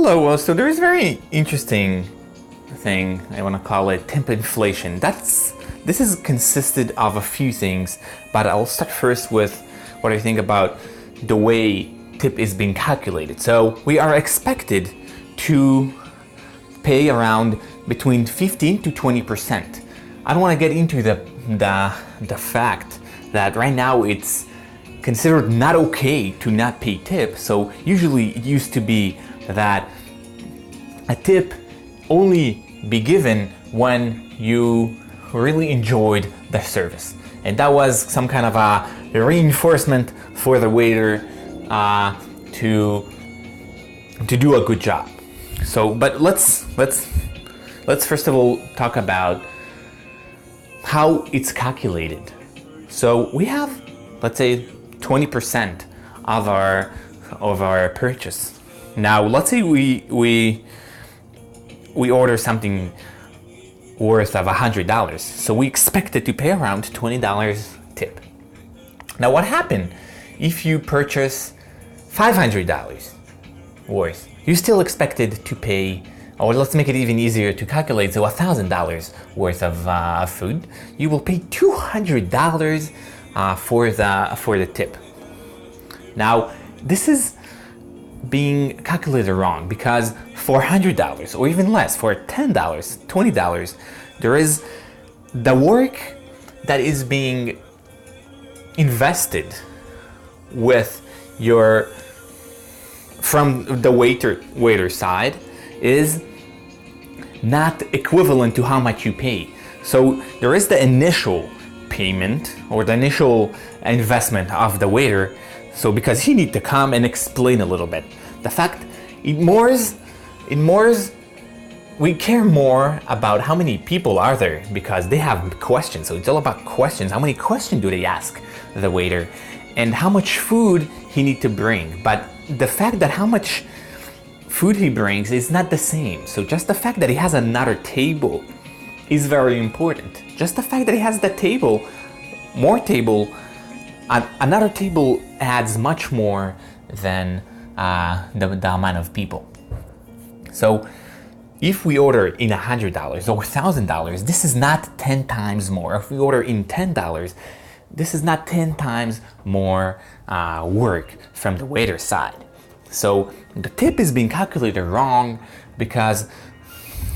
Hello, so there is a very interesting thing, I want to call it tip inflation. This is consisted of a few things, but I'll start first with what I think about the way tip is being calculated. So we are expected to pay around between 15 to 20%. I don't want to get into the fact that right now it's considered not okay to not pay tip. So usually it used to be that a tip only be given when you really enjoyed the service, and that was some kind of a reinforcement for the waiter to do a good job. So, but let's first of all talk about how it's calculated. So we have, let's say, 20% of our purchase. Now, let's say we order something worth of $100. So we expected to pay around $20 tip. Now, what happened if you purchase $500 worth? You still expected to pay, or let's make it even easier to calculate, so $1,000 worth of food. You will pay $200 for the tip. Now, this is being calculated wrong, because for $100 or even less, for $10, $20, there is the work that is being invested with your, from the waiter side, is not equivalent to how much you pay. So there is the initial payment or the initial investment of the waiter. So because he need to come and explain a little bit. The fact, in Moors, we care more about how many people are there, because they have questions. So it's all about questions. How many questions do they ask the waiter, and how much food he need to bring. But the fact that how much food he brings is not the same. So just the fact that he has another table is very important. Just the fact that he has the table, more table, another table adds much more than the amount of people. So if we order in $100 or $1,000, this is not 10 times more. If we order in $10, this is not 10 times more work from the waiter side. So the tip is being calculated wrong, because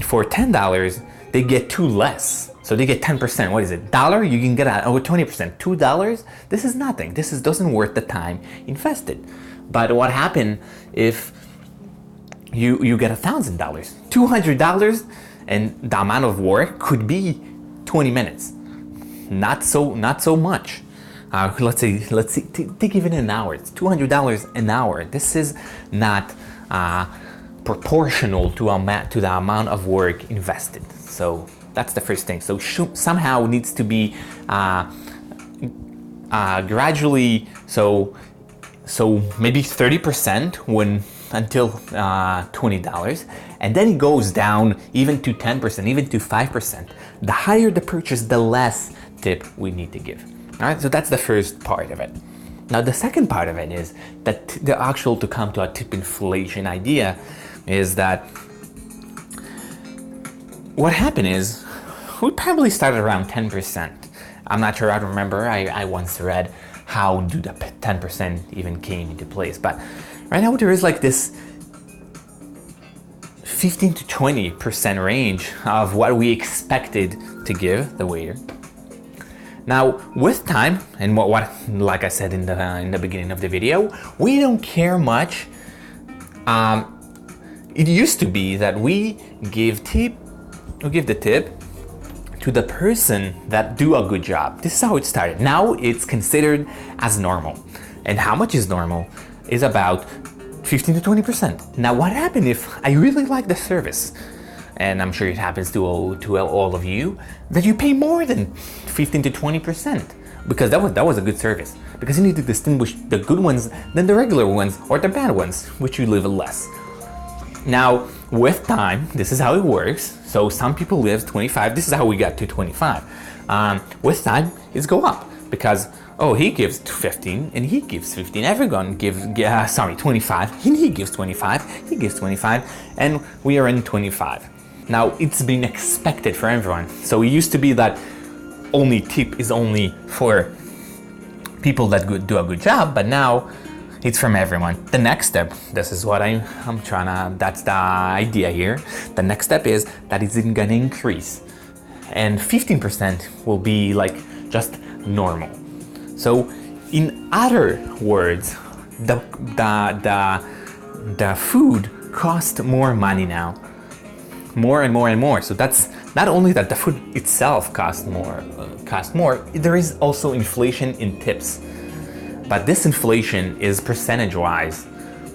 for $10, they get two less. So they get 10%. What is it? $1? You can get 20%. $2? This is nothing. This doesn't worth the time invested. But what happened if you get $1,000, $200, and the amount of work could be 20 minutes? Not so much. Let's say take even an hour. It's $200 an hour. This is not proportional to the amount of work invested. So that's the first thing. So somehow needs to be gradually. So maybe 30% until $20, and then it goes down even to 10%, even to 5%. The higher the purchase, the less tip we need to give. All right, so that's the first part of it. Now the second part of it is that to come to a tip inflation idea is that what happened is we probably started around 10%. I'm not sure, I don't remember. I once read how do the 10% even came into place. But right now there is like this 15 to 20% range of what we expected to give the waiter. Now with time, and what like I said in the beginning of the video, we don't care much. It used to be that we give the tip to the person that do a good job. This is how it started. Now it's considered as normal. And how much is normal is about 15 to 20%. Now what happened if I really like the service, and I'm sure it happens to all of you, that you pay more than 15 to 20%, because that was a good service. Because you need to distinguish the good ones than the regular ones or the bad ones, which you live less. Now, with time, this is how it works. So some people live 25. This is how we got to 25. With time, it's go up, because oh, he gives 15 and he gives 15. Everyone gives, 25 and he gives 25. He gives 25 and we are in 25. Now it's been expected for everyone. So it used to be that only tip is only for people that do a good job, but now it's from everyone. The next step, this is what I'm trying to, that's the idea here. The next step is that it's gonna increase. And 15% will be like just normal. So in other words, the food costs more money now. More and more and more. So that's not only that the food itself costs more, there is also inflation in tips. But this inflation is percentage-wise,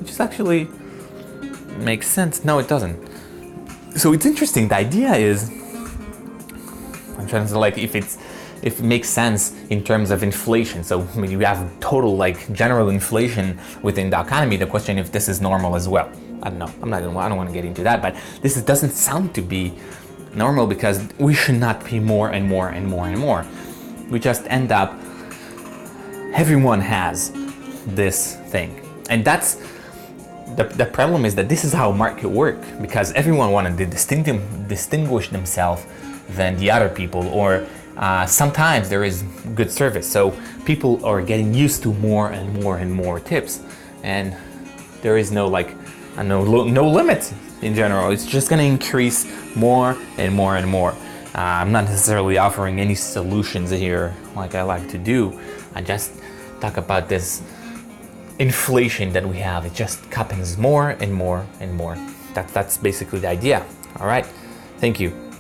which is actually makes sense. No, it doesn't. So it's interesting. The idea is, I'm trying to like if it makes sense in terms of inflation. So when you have total like general inflation within the economy, the question if this is normal as well. I don't know. I don't want to get into that, but this doesn't sound to be normal because we should not pay more and more and more and more. We just end up, everyone has this thing. And that's, the problem is that this is how market work, because everyone wanted to distinguish themselves than the other people, or sometimes there is good service. So people are getting used to more and more and more tips, and there is no like, no limits in general. It's just gonna increase more and more and more. I'm not necessarily offering any solutions here like I like to do. I just talk about this inflation that we have. It just happens more and more and more. That's basically the idea. All right, thank you.